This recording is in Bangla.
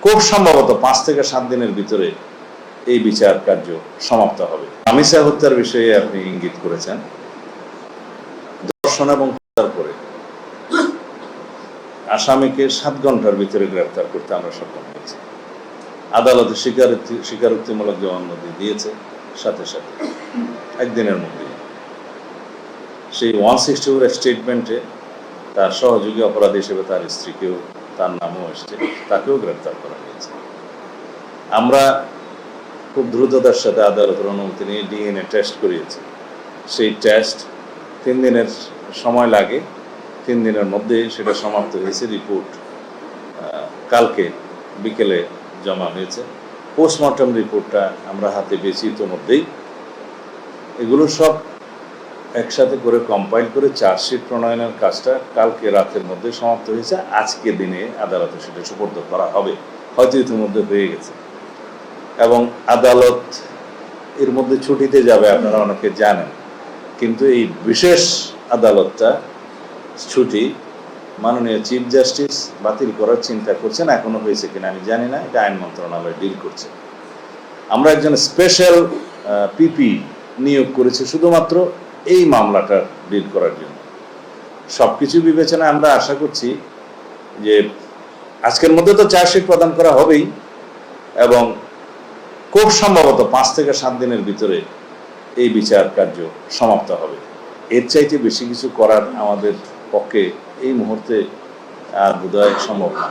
খুব সম্ভবত 5 থেকে 7 দিনের ভিতরে এই বিচার কার্য সমাপ্ত হবে। আমিসা হত্যার বিষয়ে আপনি ইঙ্গিত করেছেন। ধর্ষণ এবং হত্যার পরে আসামিকে 7 ঘন্টার ভিতরে গ্রেফতার করতে আমরা সক্ষম হয়েছি। আদালতে স্বীকারোক্তিমূলক জবানবন্দি দিয়েছে, সাথে সাথে একদিনের মধ্যে সেই 164 স্টেটমেন্টে তার সহযোগী অপরাধী হিসেবে তার স্ত্রীকেও, তার নামও এসছে, তাকেও গ্রেফতার করা হয়েছে। আমরা খুব দ্রুততার সাথে আদালতের অনুমতি নিয়ে ডিএনএ টেস্ট করিয়েছি। সেই টেস্ট 3 দিনের সময় লাগে, 3 দিনের মধ্যে সেটা সমাপ্ত হয়েছে। রিপোর্ট কালকে বিকেলে জমা হয়েছে। পোস্টমর্টম রিপোর্টটা আমরা হাতে পেয়েছি ইতিমধ্যেই। এগুলো সব একসাথে করে কম্পাইল করে চার্জশিট প্রণয়নের কাজটা কালকে রাতের মধ্যে সমাপ্ত হয়েছে। আজকে দিনে আদালতে সেটা সুপর্দ করা হবে, হয়তো ইতিমধ্যে হয়ে গেছে। এবং আদালত এর মধ্যে ছুটিতে যাবে, আপনারা অনেকে জানেন। কিন্তু এই বিশেষ আদালতটা ছুটি মাননীয় চিফ জাস্টিস বাতিল করার চিন্তা করছেন। এখনো হয়েছে কিনা আমি জানি না, এটা আইন মন্ত্রণালয় ডিল করছে। আমরা একজন স্পেশাল পিপি নিয়োগ করেছি শুধুমাত্র এই মামলাটা ডিল করার জন্য। সবকিছু বিবেচনায় আমরা আশা করছি যে আজকের মধ্যে তো চার্জশিট প্রদান করা হবেই, এবং খুব সম্ভবত 5 থেকে 7 দিনের ভিতরে এই বিচার কার্য সমাপ্ত হবে। এর চাইতে বেশি কিছু করার আমাদের পক্ষে এই মুহূর্তে আর বোধহয় সম্ভব না।